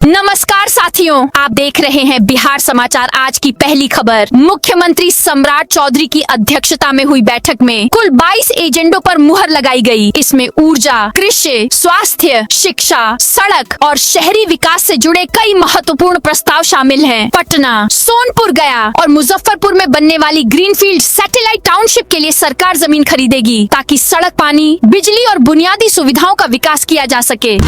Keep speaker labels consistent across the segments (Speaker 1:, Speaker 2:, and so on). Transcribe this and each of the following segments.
Speaker 1: नमस्कार साथियों, आप देख रहे हैं बिहार समाचार। आज की पहली खबर, मुख्यमंत्री सम्राट चौधरी की अध्यक्षता में हुई बैठक में कुल 22 एजेंडों पर मुहर लगाई गई। इसमें ऊर्जा, कृषि, स्वास्थ्य, शिक्षा, सड़क और शहरी विकास से जुड़े कई महत्वपूर्ण प्रस्ताव शामिल हैं। पटना, सोनपुर, गया और मुजफ्फरपुर में बनने वाली ग्रीनफील्ड सैटेलाइट टाउनशिप के लिए सरकार जमीन खरीदेगी ताकि सड़क, पानी, बिजली और बुनियादी सुविधाओं का विकास किया जा सके।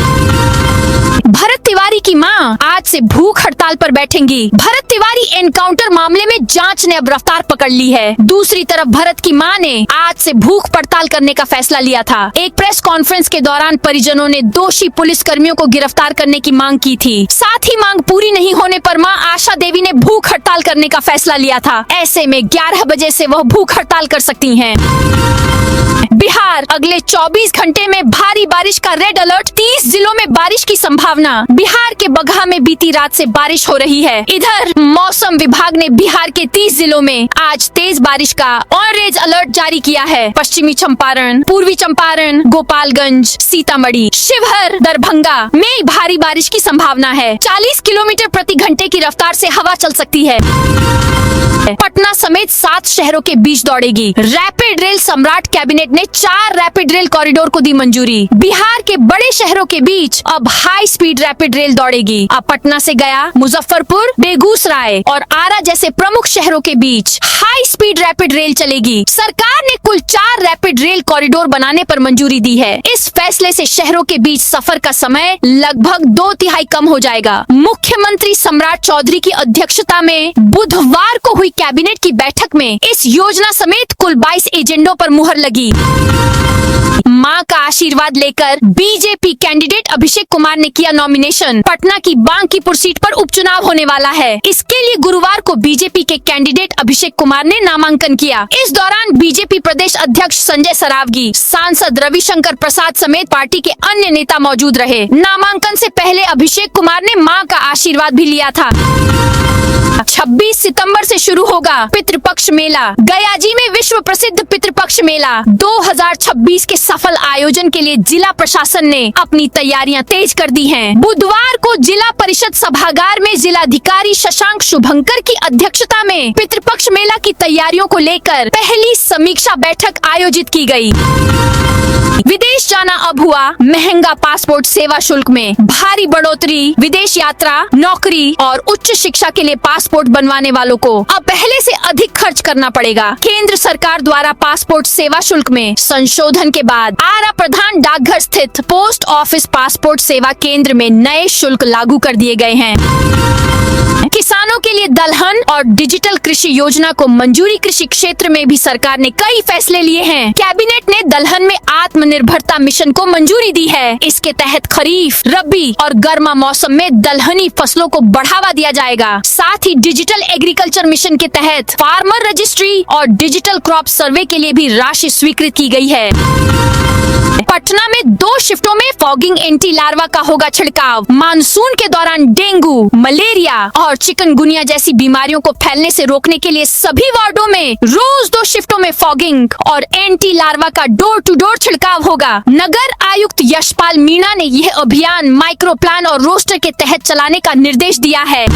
Speaker 1: भरत तिवारी की मां आज से भूख हड़ताल पर बैठेंगी। भरत तिवारी एनकाउंटर मामले में जांच ने अब रफ्तार पकड़ ली है। दूसरी तरफ भरत की मां ने आज से भूख हड़ताल करने का फैसला लिया था। एक प्रेस कॉन्फ्रेंस के दौरान परिजनों ने दोषी पुलिस कर्मियों को गिरफ्तार करने की मांग की थी। साथ ही मांग पूरी नहीं होने पर मां आशा देवी ने भूख हड़ताल करने का फैसला लिया था। ऐसे में 11 बजे से वह भूख हड़ताल कर सकती हैं। बिहार, अगले 24 घंटे में भारी बारिश का रेड अलर्ट। 30 जिलों में बारिश की संभावना। बिहार के बगहा में बीती रात से बारिश हो रही है। इधर मौसम विभाग ने बिहार के 30 जिलों में आज तेज बारिश का ऑरेंज अलर्ट जारी किया है। पश्चिमी चंपारण, पूर्वी चंपारण, गोपालगंज, सीतामढ़ी, शिवहर, दरभंगा में भारी बारिश की संभावना है। 40 किलोमीटर प्रति घंटे की रफ्तार से हवा चल सकती है। पटना समेत 7 शहरों के बीच दौड़ेगी रैपिड रेल। सम्राट कैबिनेट ने 4 रैपिड रेल कॉरिडोर को दी मंजूरी। बिहार के बड़े शहरों के बीच अब हाई स्पीड रैपिड रेल दौड़ेगी। अब पटना से गया, मुजफ्फरपुर, बेगूसराय और आरा जैसे प्रमुख शहरों के बीच हाई स्पीड रैपिड रेल चलेगी। सरकार ने कुल 4 रैपिड रेल कॉरिडोर बनाने पर मंजूरी दी है। इस फैसले से शहरों के बीच सफर का समय लगभग 2/3 कम हो जाएगा। मुख्यमंत्री सम्राट चौधरी की अध्यक्षता में बुधवार को हुई कैबिनेट की बैठक में इस योजना समेत कुल 22 एजेंडों पर मुहर लगी। मां का आशीर्वाद लेकर बीजेपी कैंडिडेट अभिषेक कुमार ने किया नॉमिनेशन। पटना की बांकीपुर सीट पर उपचुनाव होने वाला है। इसके लिए गुरुवार को बीजेपी के कैंडिडेट अभिषेक कुमार ने नामांकन किया। इस दौरान बीजेपी प्रदेश अध्यक्ष संजय सरावगी, सांसद रविशंकर प्रसाद समेत पार्टी के अन्य नेता मौजूद रहे। नामांकन से पहले अभिषेक कुमार ने मां का आशीर्वाद भी लिया था। 26 सितंबर से शुरू होगा पितृपक्ष मेला। गयाजी में विश्व प्रसिद्ध पितृपक्ष मेला 2026 के सफल आयोजन के लिए जिला प्रशासन ने अपनी तैयारियां तेज कर दी हैं। बुधवार को जिला परिषद सभागार में जिलाधिकारी शशांक शुभंकर की अध्यक्षता में पितृपक्ष मेला की तैयारियों को लेकर पहली समीक्षा बैठक आयोजित की गई। विदेश जाना अब हुआ महंगा। पासपोर्ट सेवा शुल्क में भारी बढ़ोतरी। विदेश यात्रा, नौकरी और उच्च शिक्षा के लिए पासपोर्ट बनवाने वालों को अब पहले से अधिक खर्च करना पड़ेगा। केंद्र सरकार द्वारा पासपोर्ट सेवा शुल्क में संशोधन के बाद आरा प्रधान डाकघर स्थित पोस्ट ऑफिस पासपोर्ट सेवा केंद्र में नए शुल्क लागू कर दिए गए हैं। किसानों के लिए दलहन और डिजिटल कृषि योजना को मंजूरी। कृषि क्षेत्र में भी सरकार ने कई फैसले लिए हैं। कैबिनेट ने दलहन में आत्मनिर्भरता मिशन को मंजूरी दी है। इसके तहत खरीफ, रबी और गर्मा मौसम में दलहनी फसलों को बढ़ावा दिया जाएगा। साथ ही डिजिटल एग्रीकल्चर मिशन के तहत फार्मर रजिस्ट्री और डिजिटल क्रॉप सर्वे के लिए भी राशि स्वीकृत की गई है। पटना में 2 शिफ्टों में फॉगिंग एंटी लार्वा का होगा छिड़काव। मानसून के दौरान डेंगू, मलेरिया और चिकनगुनिया जैसी बीमारियों को फैलने से रोकने के लिए सभी वार्डों में रोज 2 शिफ्टों में फॉगिंग और एंटी लार्वा का डोर टू डोर छिड़काव होगा। नगर आयुक्त यशपाल मीणा ने यह अभियान माइक्रो प्लान और रोस्टर के तहत चलाने का निर्देश दिया है।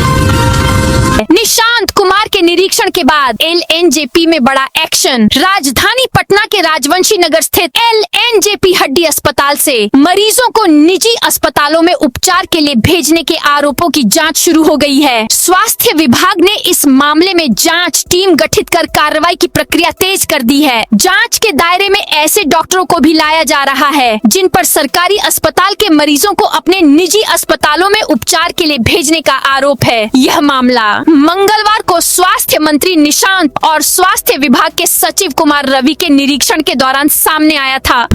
Speaker 1: निशांत कुमार के निरीक्षण के बाद LNJP में बड़ा एक्शन। राजधानी पटना के राजवंशी नगर स्थित LNJP हड्डी अस्पताल से मरीजों को निजी अस्पतालों में उपचार के लिए भेजने के आरोपों की जांच शुरू हो गई है। स्वास्थ्य विभाग ने इस मामले में जांच टीम गठित कर कार्रवाई की प्रक्रिया तेज कर दी है। जांच के दायरे में ऐसे डॉक्टरों को भी लाया जा रहा है जिन पर सरकारी अस्पताल के मरीजों को अपने निजी अस्पतालों में उपचार के लिए भेजने का आरोप है। यह मामला मंगलवार को स्वास्थ्य मंत्री निशांत और स्वास्थ्य विभाग के सचिव कुमार रवि के निरीक्षण के दौरान सामने आया था।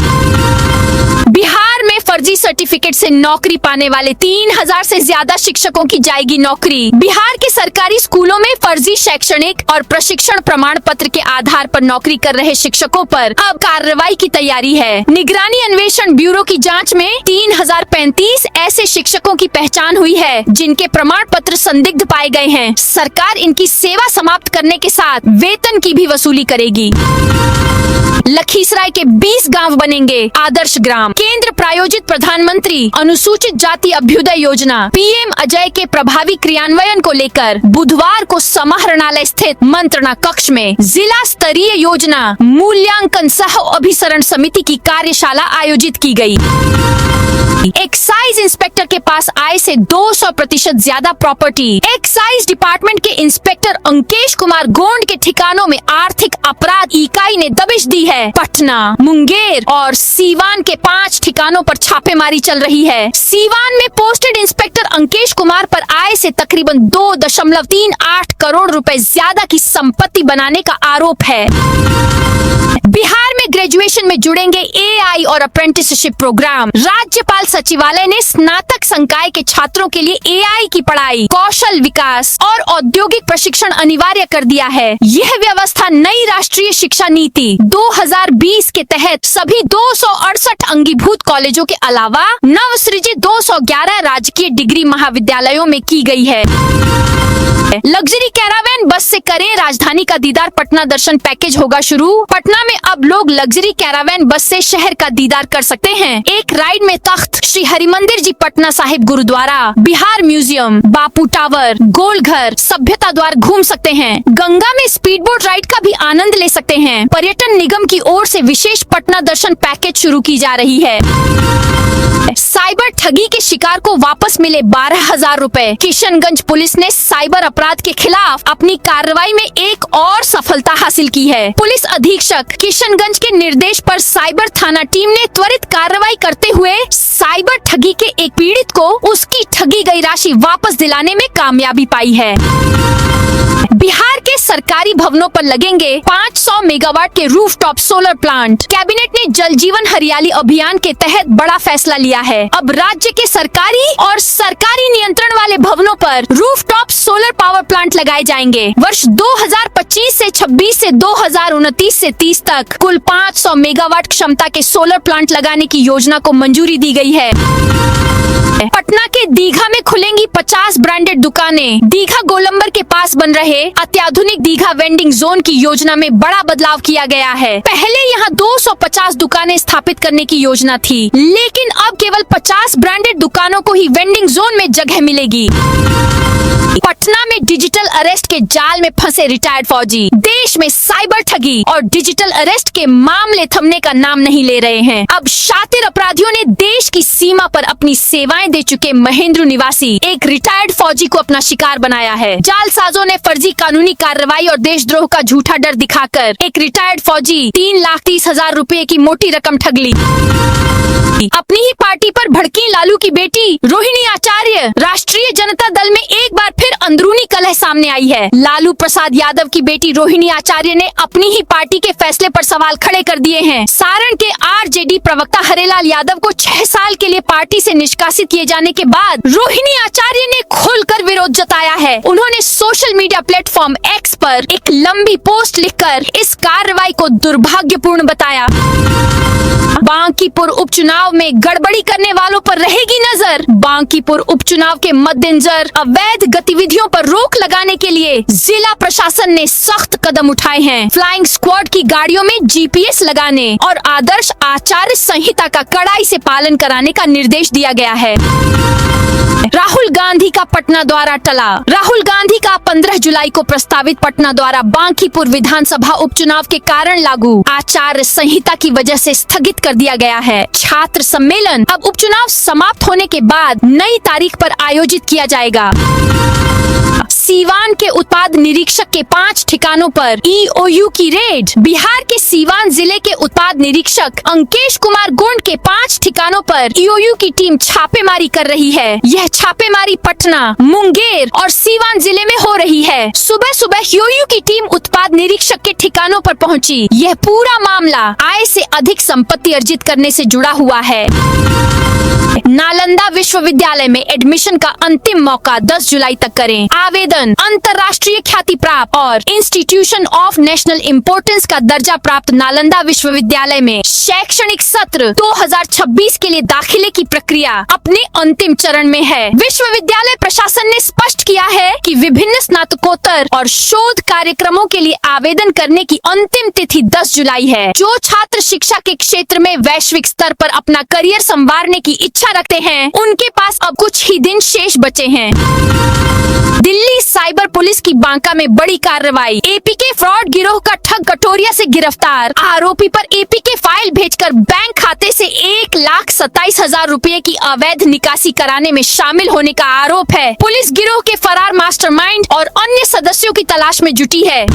Speaker 1: बिहार में फर्जी सर्टिफिकेट से नौकरी पाने वाले 3000 से ज्यादा शिक्षकों की जाएगी नौकरी। बिहार के सरकारी स्कूलों में फर्जी शैक्षणिक और प्रशिक्षण प्रमाण पत्र के आधार पर नौकरी कर रहे शिक्षकों पर अब कार्रवाई की तैयारी है। निगरानी अन्वेषण ब्यूरो की जांच में 3035 ऐसे शिक्षकों की पहचान हुई है जिनके प्रमाण पत्र संदिग्ध पाए गए हैं। सरकार इनकी सेवा समाप्त करने के साथ वेतन की भी वसूली करेगी। लखीसराय के 20 गांव बनेंगे आदर्श ग्राम। केंद्र प्रायोजित प्रधानमंत्री अनुसूचित जाति अभ्युदय योजना पीएम अजय के प्रभावी क्रियान्वयन को लेकर बुधवार को समाहरणालय स्थित मंत्रणा कक्ष में जिला स्तरीय योजना मूल्यांकन सह अभिसरण समिति की कार्यशाला आयोजित की गई। एक्साइज इंस्पेक्टर के पास आय से 200% ज्यादा प्रॉपर्टी। एक्साइज डिपार्टमेंट के इंस्पेक्टर अंकेश कुमार गोंड के ठिकानों में आर्थिक अपराध इकाई ने दबिश दी है। पटना, मुंगेर और सीवान के 5 ठिकानों पर छापेमारी चल रही है। सीवान में पोस्टेड इंस्पेक्टर अंकेश कुमार पर आय से तकरीबन 2.38 करोड़ रुपए ज्यादा की संपत्ति बनाने का आरोप है। बिहार में ग्रेजुएशन में जुड़ेंगे एआई और अप्रेंटिसशिप प्रोग्राम। राज्यपाल सचिवालय ने स्नातक संकाय के छात्रों के लिए एआई की पढ़ाई, कौशल विकास और औद्योगिक प्रशिक्षण अनिवार्य कर दिया है। यह व्यवस्था नई राष्ट्रीय शिक्षा नीति 2020 के तहत सभी 268 अंगीभूत कॉलेजों के अलावा नवसृजित 211 राजकीय डिग्री महाविद्यालयों में की गई है। लग्जरी कैरावैन बस से करें राजधानी का दीदार, पटना दर्शन पैकेज होगा शुरू। पटना में अब लोग लग्जरी कैरावैन बस से शहर का दीदार कर सकते हैं। एक राइड में तख्त श्री हरिमंदिर जी पटना साहिब गुरुद्वारा, बिहार म्यूजियम, बापू टावर, गोलघर, सभ्यता द्वार घूम सकते हैं। गंगा में स्पीड बोट राइड का भी आनंद ले सकते हैं। पर्यटन निगम की ओर से विशेष पटना दर्शन पैकेज शुरू की जा रही है। साइबर ठगी के शिकार को वापस मिले 12,000 रुपए। किशनगंज पुलिस ने साइबर अपराध के खिलाफ अपनी कार्रवाई में एक और सफलता हासिल की है। पुलिस अधीक्षक किशनगंज के निर्देश पर साइबर थाना टीम ने त्वरित कार्रवाई करते हुए साइबर ठगी के एक पीड़ित को उसकी ठगी गई राशि वापस दिलाने में कामयाबी पाई है। बिहार के सरकारी भवनों पर लगेंगे 500 मेगावाट के रूफटॉप सोलर प्लांट। कैबिनेट ने जल जीवन हरियाली अभियान के तहत बड़ा फैसला लिया है। अब राज्य के सरकारी और सरकारी नियंत्रण वाले भवनों पर रूफटॉप सोलर पावर प्लांट लगाए जाएंगे। वर्ष 2025 से 26 से 2029 से 30 तक कुल 500 मेगावाट क्षमता के सोलर प्लांट लगाने की योजना को मंजूरी दी गई है। पटना के दीघा में खुलेंगी 50 ब्रांडेड दुकानें। दीघा गोलंबर के पास बन रहे अत्याधुनिक दीघा वेंडिंग जोन की योजना में बड़ा बदलाव किया गया है। पहले यहाँ 250 दुकानें स्थापित करने की योजना थी, लेकिन अब केवल 50 ब्रांडेड दुकानों को ही वेंडिंग जोन में जगह मिलेगी। पटना में डिजिटल अरेस्ट के जाल में फंसे रिटायर्ड फौजी। देश में साइबर ठगी और डिजिटल अरेस्ट के मामले थमने का नाम नहीं ले रहे हैं। अब शातिर अपराधियों ने देश की सीमा पर अपनी सेवाएं दे चुके महेंद्र निवासी एक रिटायर्ड फौजी को अपना शिकार बनाया है। जालसाजों ने फर्जी कानूनी कार्रवाई और देशद्रोह का झूठा डर दिखाकर एक रिटायर्ड फौजी 3,30,000 रुपए की मोटी रकम ठग ली। अपनी ही पार्टी पर भड़की लालू की बेटी रोहिणी आचार्य। राष्ट्रीय जनता दल में एक बार फिर अंदरूनी कलह सामने आई है। लालू प्रसाद यादव की बेटी रोहिणी आचार्य ने अपनी ही पार्टी के फैसले पर सवाल खड़े कर दिए हैं। सारण के आरजेडी प्रवक्ता हरेलाल यादव को 6 साल के लिए पार्टी से निष्कासित किए जाने के बाद रोहिणी आचार्य ने खुलकर विरोध जताया है। उन्होंने सोशल मीडिया प्लेटफॉर्म एक्स पर एक लंबी पोस्ट लिखकर इस कार्रवाई को दुर्भाग्यपूर्ण बताया। बांकीपुर उपचुनाव में गड़बड़ी करने वालों पर रहेगी नजर। बांकीपुर उपचुनाव के मद्देनजर अवैध गतिविधियों पर रोक लगाने के लिए जिला प्रशासन ने सख्त कदम उठाए हैं। फ्लाइंग स्क्वाड की गाड़ियों में जीपीएस लगाने और आदर्श आचार संहिता का कड़ाई से पालन कराने का निर्देश दिया गया है। राहुल गांधी का पटना दौरा टला। राहुल गांधी का 15 जुलाई को प्रस्तावित पटना दौरा बांकीपुर विधानसभा उपचुनाव के कारण लागू आचार संहिता की वजह से स्थगित कर दिया गया है। छात्र सम्मेलन अब उपचुनाव समाप्त होने के बाद नई तारीख पर आयोजित किया जाएगा। सीवान के उत्पाद निरीक्षक के 5 ठिकानों पर ईओयू की रेड। बिहार के सीवान जिले के उत्पाद निरीक्षक अंकेश कुमार गोंड के 5 ठिकानों पर ईओयू की टीम छापेमारी कर रही है। यह छापेमारी पटना, मुंगेर और सीवान जिले में हो रही है। सुबह सुबह ईओयू की टीम उत्पाद निरीक्षक के ठिकानों पर पहुंची। यह पूरा मामला आय से अधिक संपत्ति अर्जित करने से जुड़ा हुआ है। नालंदा विश्वविद्यालय में एडमिशन का अंतिम मौका 10 जुलाई तक करें। आवेदन संस्थान अंतर्राष्ट्रीय ख्याति प्राप्त और इंस्टीट्यूशन ऑफ नेशनल इम्पोर्टेंस का दर्जा प्राप्त नालंदा विश्वविद्यालय में शैक्षणिक सत्र 2026 के लिए दाखिले की प्रक्रिया अपने अंतिम चरण में है। विश्वविद्यालय प्रशासन ने स्पष्ट किया है कि विभिन्न स्नातकोत्तर और शोध कार्यक्रमों के लिए आवेदन करने की अंतिम तिथि 10 जुलाई है। जो छात्र शिक्षा के क्षेत्र में वैश्विक स्तर पर अपना करियर संवारने की इच्छा रखते हैं, उनके पास अब कुछ ही दिन शेष बचे हैं। दिल्ली साइबर पुलिस की बांका में बड़ी कार्रवाई। एपीके फ्रॉड गिरोह का ठग कटोरिया से गिरफ्तार। आरोपी पर एपीके फाइल भेजकर बैंक खाते से 1,27,000 रुपए की अवैध निकासी कराने में शामिल होने का आरोप है। पुलिस गिरोह के फरार मास्टरमाइंड और अन्य सदस्यों की तलाश में जुटी है।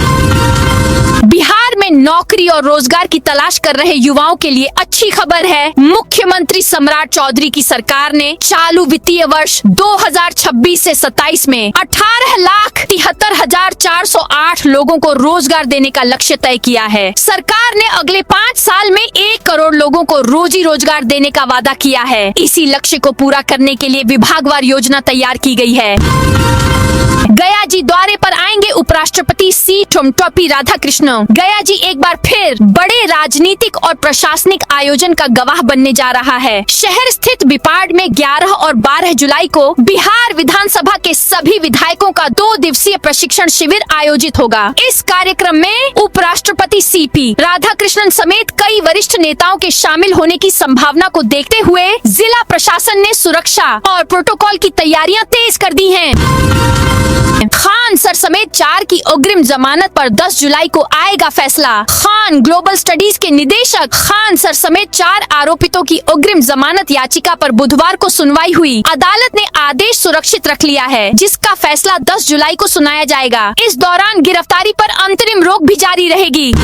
Speaker 1: बिहार में नौकरी और रोजगार की तलाश कर रहे युवाओं के लिए अच्छी खबर है। मुख्यमंत्री सम्राट चौधरी की सरकार ने चालू वित्तीय वर्ष 2026 से 27 में 18,73,408 लोगों को रोजगार देने का लक्ष्य तय किया है। सरकार ने अगले 5 साल में 1 करोड़ लोगों को रोजी रोजगार देने का वादा किया है। इसी लक्ष्य को पूरा करने के लिए विभागवार योजना तैयार की गई है। गया जी द्वारे पर आएंगे उपराष्ट्रपति सी टोपी राधाकृष्ण। गया जी एक बार फिर बड़े राजनीतिक और प्रशासनिक आयोजन का गवाह बनने जा रहा है। शहर स्थित बिपाड में 11 और 12 जुलाई को बिहार विधानसभा के सभी विधायकों का 2 दिवसीय प्रशिक्षण शिविर आयोजित होगा। इस कार्यक्रम में उपराष्ट्रपति सीपी राधाकृष्णन समेत कई वरिष्ठ नेताओं के शामिल होने की संभावना को देखते हुए जिला प्रशासन ने सुरक्षा और प्रोटोकॉल की तैयारियां तेज कर दी हैं। खान सर समेत 4 की अग्रिम जमानत पर 10 जुलाई को आएगा फैसला। खान ग्लोबल स्टडीज के निदेशक खान सर समेत 4 आरोपितों की अग्रिम जमानत याचिका पर बुधवार को सुनवाई हुई। अदालत ने आदेश सुरक्षित रख लिया है, जिसका फैसला 10 जुलाई को सुनाया जाएगा। इस दौरान गिरफ्तारी पर अंतरिम रोक भी जारी रहेगी।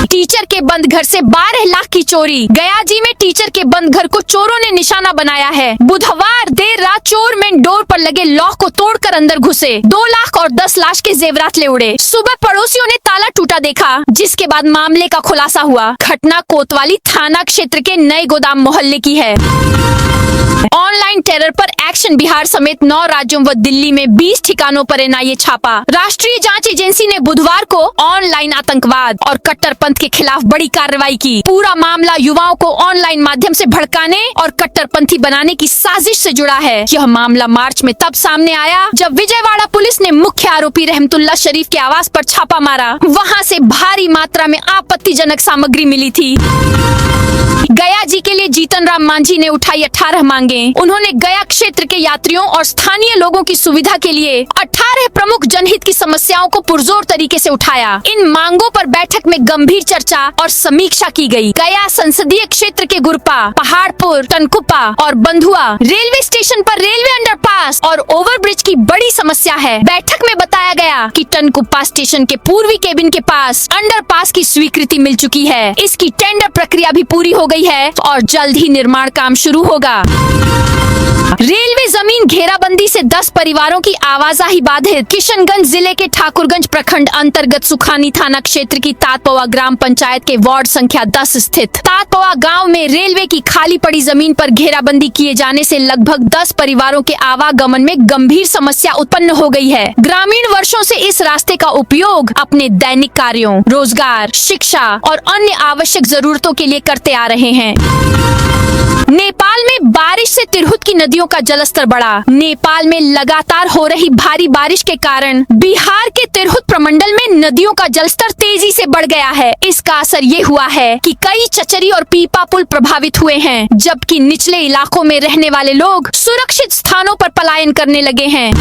Speaker 1: टीचर के बंद घर से 12 लाख की चोरी। गया जी में टीचर के बंद घर को चोरों ने निशाना बनाया है। बुधवार देर रात चोर मेन डोर पर लगे लॉक को तोड़कर अंदर घुसे। 2 लाख और 10 लाख के जेवरात ले उड़े। सुबह पड़ोसियों ने ताला टूटा देखा, जिसके बाद मामले का खुलासा हुआ। घटना कोतवाली थाना क्षेत्र के नए गोदाम मोहल्ले की है। ऑनलाइन टेरर पर एक्शन। बिहार समेत 9 राज्यों व दिल्ली में 20 ठिकानों पर एनआईए छापा। राष्ट्रीय जांच एजेंसी ने बुधवार को ऑनलाइन आतंकवाद और कट्टरपंथ के खिलाफ बड़ी कार्रवाई की। पूरा मामला युवाओं को ऑनलाइन माध्यम से भड़काने और कट्टरपंथी बनाने की साजिश से जुड़ा है। यह मामला मार्च में तब सामने आया जब विजयवाड़ा पुलिस ने मुख्य आरोपी रहमतुल्लाह शरीफ के आवास पर छापा मारा। वहां से भारी मात्रा में आपत्तिजनक सामग्री मिली थी। गया जी के लिए जीतन राम मांझी ने उठाई 18 मांगे। उन्होंने गया क्षेत्र के यात्रियों और स्थानीय लोगों की सुविधा के लिए 18 प्रमुख जनहित की समस्याओं को पुरजोर तरीके से उठाया। इन मांगों पर बैठक में गंभीर चर्चा और समीक्षा की गई। गया संसदीय क्षेत्र के गुरपा, पहाड़पुर, टनकुप्पा और बंधुआ रेलवे स्टेशन पर रेलवे अंडरपास और ओवरब्रिज की बड़ी समस्या है। बैठक में बताया गया कि टनकुप्पा स्टेशन के पूर्वी केबिन के पास अंडरपास की स्वीकृति मिल चुकी है। इसकी टेंडर प्रक्रिया भी पूरी हो गई है और जल्द ही निर्माण काम शुरू होगा। रेलवे जमीन घेराबंदी से 10 परिवारों की आवाजाही बाधित। किशनगंज जिले के ठाकुरगंज प्रखंड अंतर्गत सुखानी थाना क्षेत्र की तातपवा ग्राम पंचायत के वार्ड संख्या 10 स्थित तातपवा गांव में रेलवे की खाली पड़ी जमीन पर घेराबंदी किए जाने से लगभग 10 परिवारों के आवागमन में गंभीर समस्या उत्पन्न हो गई है। ग्रामीण वर्षों से इस रास्ते का उपयोग अपने दैनिक कार्यों, रोजगार, शिक्षा और अन्य आवश्यक जरूरतों के लिए करते आ रहे हैं। नेपाल में बारिश से तिरहुत की नदियों का जलस्तर बढ़ा। नेपाल में लगातार हो रही भारी बारिश के कारण बिहार के तिरहुत प्रमंडल में नदियों का जलस्तर तेजी से बढ़ गया है। इसका असर ये हुआ है कि कई चचरी और पीपा पुल प्रभावित हुए हैं, जबकि निचले इलाकों में रहने वाले लोग सुरक्षित स्थानों पर पलायन करने लगे हैं।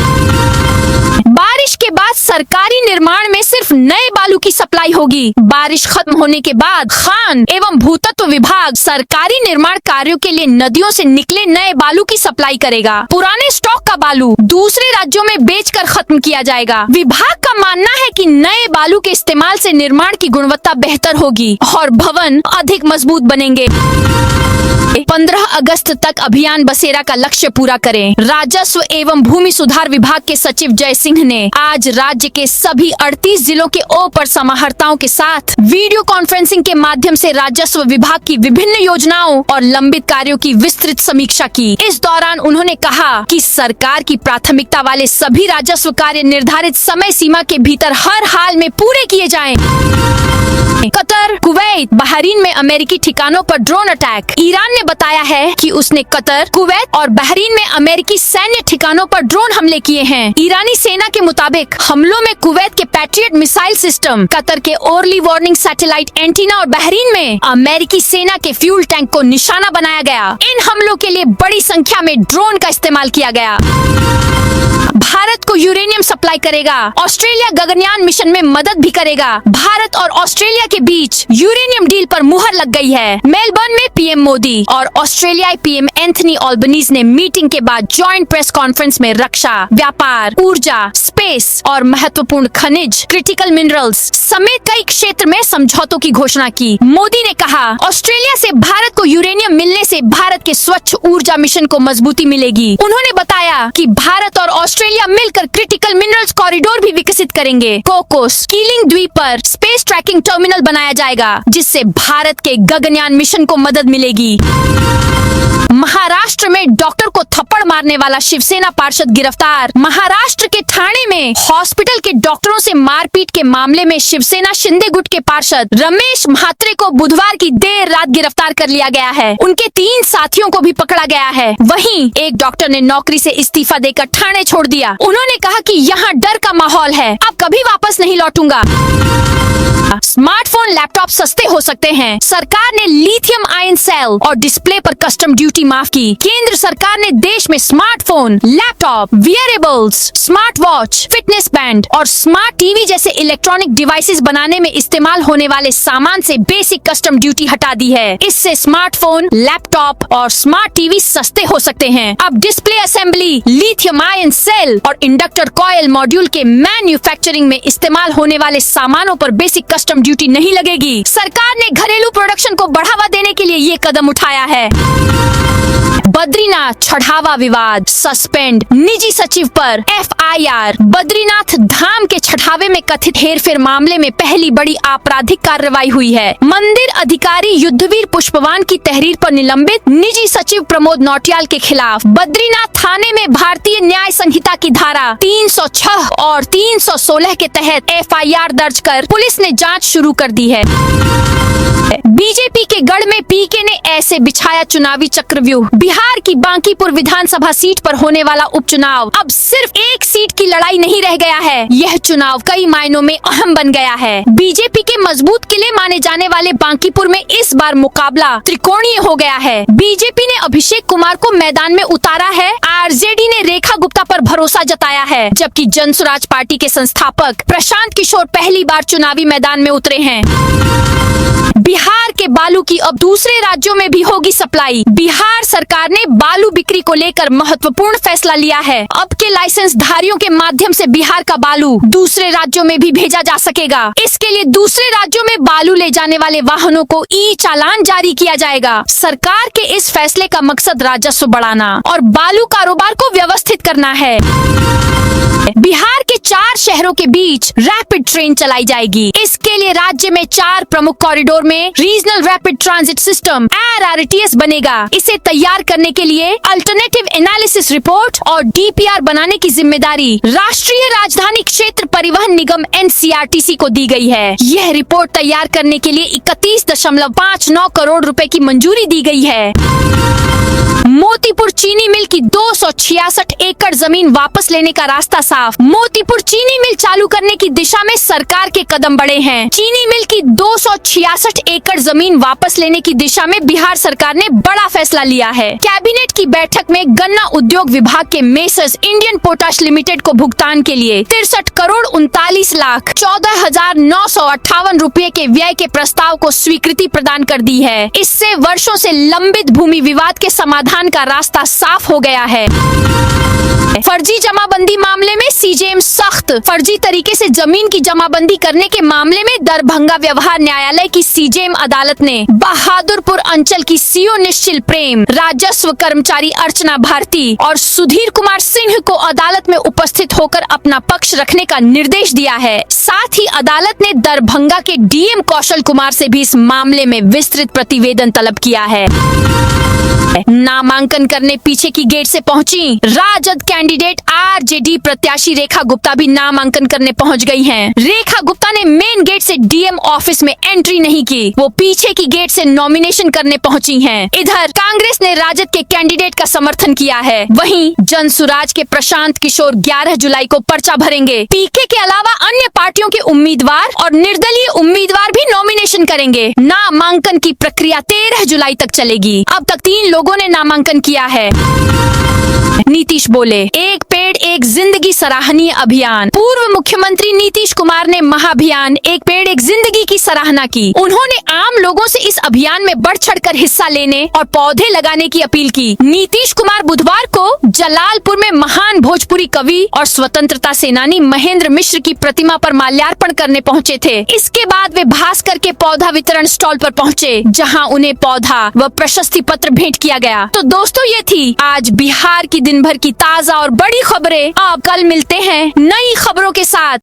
Speaker 1: बारिश के बाद सरकारी निर्माण में सिर्फ नए बालू की सप्लाई होगी। बारिश खत्म होने के बाद खान एवं भूतत्व विभाग सरकारी निर्माण कार्यों के लिए नदियों से निकले नए बालू की सप्लाई करेगा। पुराने स्टॉक का बालू दूसरे राज्यों में बेचकर खत्म किया जाएगा। विभाग का मानना है कि नए बालू के इस्तेमाल से निर्माण की गुणवत्ता बेहतर होगी और भवन अधिक मजबूत बनेंगे। 15 अगस्त तक अभियान बसेरा का लक्ष्य पूरा करें। राजस्व एवं भूमि सुधार विभाग के सचिव जय सिंह ने आज आज राज्य के सभी 38 जिलों के अपर समाहर्ताओं के साथ वीडियो कॉन्फ्रेंसिंग के माध्यम से राजस्व विभाग की विभिन्न योजनाओं और लंबित कार्यों की विस्तृत समीक्षा की। इस दौरान उन्होंने कहा कि सरकार की प्राथमिकता वाले सभी राजस्व कार्य निर्धारित समय सीमा के भीतर हर हाल में पूरे किए जाएं। कतर, कुवैत, बहरीन में अमेरिकी ठिकानों पर ड्रोन अटैक। ईरान ने बताया है कि उसने कतर, कुवैत और बहरीन में अमेरिकी सैन्य ठिकानों पर ड्रोन हमले किए हैं। ईरानी सेना के मुताबिक हमलों में कुवैत के पैट्रियट मिसाइल सिस्टम, कतर के अर्ली वार्निंग सैटेलाइट एंटीना और बहरीन में अमेरिकी सेना के फ्यूल टैंक को निशाना बनाया गया। इन हमलों के लिए बड़ी संख्या में ड्रोन का इस्तेमाल किया गया। भारत को यूरेनियम सप्लाई करेगा। ऑस्ट्रेलिया गगनयान मिशन में मदद भी करेगा। भारत और ऑस्ट्रेलिया के बीच यूरेनियम डील पर मुहर लग गई है। मेलबर्न में पीएम मोदी और ऑस्ट्रेलियाई पीएम एंथनी अल्बनीज ने मीटिंग के बाद जॉइंट प्रेस कॉन्फ्रेंस में रक्षा, व्यापार, ऊर्जा, स्पेस और महत्वपूर्ण खनिज, क्रिटिकल मिनरल्स समेत कई क्षेत्र में समझौतों की घोषणा की। मोदी ने कहा, ऑस्ट्रेलिया से भारत को यूरेनियम मिलने से भारत के स्वच्छ ऊर्जा मिशन को मजबूती मिलेगी। उन्होंने बताया कि भारत और ऑस्ट्रेलिया मिलकर क्रिटिकल मिनरल्स कॉरिडोर भी विकसित करेंगे। कोकोस कीलिंग द्वीप पर स्पेस ट्रैकिंग टर्मिनल बनाया जाएगा, जिससे भारत के गगनयान मिशन को मदद मिलेगी। महाराष्ट्र में डॉक्टर को थप्पड़ मारने वाला शिवसेना पार्षद गिरफ्तार। महाराष्ट्र के ठाणे में हॉस्पिटल के डॉक्टरों से मारपीट के मामले में शिवसेना शिंदे गुट के पार्षद रमेश म्हात्रे को बुधवार की देर रात गिरफ्तार कर लिया गया है। उनके 3 साथियों को भी पकड़ा गया है। वहीं एक डॉक्टर ने नौकरी से इस्तीफा देकर ठाणे छोड़ दिया। उन्होंने कहा कि यहाँ डर का माहौल है, अब कभी वापस नहीं लौटूंगा। स्मार्टफोन, लैपटॉप सस्ते हो सकते हैं। सरकार ने लिथियम आयन सेल और डिस्प्ले पर कस्टम ड्यूटी माफ की। केंद्र सरकार ने देश में smartphone, laptop, wearables, smart watch, fitness band और स्मार्ट टीवी जैसे इलेक्ट्रॉनिक डिवाइसेस बनाने में इस्तेमाल होने वाले सामान से बेसिक कस्टम ड्यूटी हटा दी है। इससे स्मार्टफोन, लैपटॉप और स्मार्ट टीवी सस्ते हो सकते हैं। अब display assembly, lithium ion cell और इंडक्टर कॉइल मॉड्यूल के मैन्युफैक्चरिंग में इस्तेमाल होने वाले सामानों पर बेसिक कस्टम ड्यूटी नहीं लगेगी। सरकार ने घरेलू प्रोडक्शन को बढ़ावा देने के लिए ये कदम उठाया है। बद्रीनाथ चढ़ावा विवाद, सस्पेंड, निजी सचिव पर एफआईआर। बद्रीनाथ धाम के चढ़ावे में कथित हेरफेर मामले में पहली बड़ी आपराधिक कार्रवाई हुई है। मंदिर अधिकारी युद्धवीर पुष्पवान की तहरीर पर निलंबित निजी सचिव प्रमोद नौटियाल के खिलाफ बद्रीनाथ थाने में भारतीय न्याय संहिता की धारा 306 और 316 के तहत एफआईआर दर्ज कर पुलिस ने जांच शुरू कर दी है। बीजेपी के गढ़ में पीके ने ऐसे बिछाया चुनावी चक्रव्यूह। बिहार की बांकीपुर विधानसभा सीट पर होने वाला उपचुनाव अब सिर्फ एक सीट की लड़ाई नहीं रह गया है। यह चुनाव कई मायनों में अहम बन गया है। बीजेपी के मजबूत किले माने जाने वाले बांकीपुर में इस बार मुकाबला त्रिकोणीय हो गया है। बीजेपी ने अभिषेक कुमार को मैदान में उतारा है। आरजेडी ने रेखा गुप्ता पर भरोसा जताया है, जबकि जनसुराज पार्टी के संस्थापक प्रशांत किशोर पहली बार चुनावी मैदान में उतरे हैं। बिहार के बालू की अब दूसरे राज्यों में भी होगी सप्लाई। बिहार सरकार ने बालू बिक्री को लेकर महत्वपूर्ण फैसला लिया है। अब के लाइसेंस धारियों के माध्यम से बिहार का बालू दूसरे राज्यों में भी भेजा जा सकेगा। इसके लिए दूसरे राज्यों में बालू ले जाने वाले वाहनों को ई चालान जारी किया जाएगा। सरकार के इस फैसले का मकसद राजस्व बढ़ाना और बालू कारोबार को व्यवस्थित करना है। बिहार के 4 शहरों के बीच रैपिड ट्रेन चलाई जाएगी। इसके लिए राज्य में 4 प्रमुख कॉरिडोर में regional rapid transit system RRTS बनेगा। इसे तैयार करने के लिए अल्टरनेटिव एनालिसिस रिपोर्ट और DPR बनाने की जिम्मेदारी राष्ट्रीय राजधानी क्षेत्र परिवहन निगम NCRTC को दी गई है। यह रिपोर्ट तैयार करने के लिए 31.59 करोड़ रुपए की मंजूरी दी गई है। मोतीपुर चीनी मिल की 266 एकड़ जमीन वापस लेने का रास्ता साफ। मोतीपुर चीनी मिल चालू करने की दिशा में सरकार के कदम बढ़े हैं। चीनी मिल की 266 एकड़ जमीन वापस लेने की दिशा में बिहार सरकार ने बड़ा फैसला लिया है। कैबिनेट की बैठक में गन्ना उद्योग विभाग के मेसर्स इंडियन पोटाश लिमिटेड को भुगतान के लिए 63 करोड़ 39 लाख 14,958 रुपए के व्यय के प्रस्ताव को स्वीकृति प्रदान कर दी है। इससे वर्षों से लंबित भूमि विवाद के समाधान का रास्ता साफ हो गया है। फर्जी जमाबंदी मामले में सीजेएम सख्त। फर्जी तरीके से जमीन की जमाबंदी करने के मामले में दरभंगा व्यवहार न्यायालय की सीजेएम अदालत ने बहादुरपुर अंचल की सीओ निश्चिल प्रेम, राजस्व कर्मचारी अर्चना भारती और सुधीर कुमार सिंह को अदालत में उपस्थित होकर अपना पक्ष रखने का निर्देश दिया है। साथ ही अदालत ने दरभंगा के डीएम कौशल कुमार से भी इस मामले में विस्तृत प्रतिवेदन तलब किया है। नामांकन करने पीछे की गेट से पहुंची राजद कैंडिडेट आरजेडी प्रत्याशी रेखा गुप्ता भी नामांकन करने पहुंच गई हैं। रेखा गुप्ता ने मेन गेट से डीएम ऑफिस में एंट्री नहीं की, वो पीछे की गेट से नॉमिनेशन करने पहुंची हैं। इधर कांग्रेस ने राजद के कैंडिडेट का समर्थन किया है। वहीं जनसुराज के प्रशांत किशोर 11 जुलाई को पर्चा भरेंगे। पीके के अलावा अन्य पार्टियों के उम्मीदवार और निर्दलीय उम्मीदवार भी नॉमिनेशन करेंगे। नामांकन की प्रक्रिया 13 जुलाई तक चलेगी। अब तक 3 लोगों ने नामांकन किया है। नीतीश बोले, एक पेड़ एक जिंदगी सराहनीय अभियान। पूर्व मुख्यमंत्री नीतीश कुमार ने महाअभियान एक पेड़ एक जिंदगी की सराहना की। उन्होंने आम लोगों से इस अभियान में बढ़ चढ़कर हिस्सा लेने और पौधे लगाने की अपील की। नीतीश कुमार बुधवार को जलालपुर में महान भोजपुरी कवि और स्वतंत्रता सेनानी महेंद्र मिश्र की प्रतिमा पर माल्यार्पण करने पहुंचे थे। इसके बाद वे भास्कर के पौधा वितरण स्टॉल पर पहुंचे, जहां उन्हें पौधा व प्रशस्ति पत्र भेंट किया गया। तो दोस्तों, ये थी आज बिहार की दिन भर की ताजा और बड़ी खबरें। अब कल मिलते हैं नई खबरों के साथ।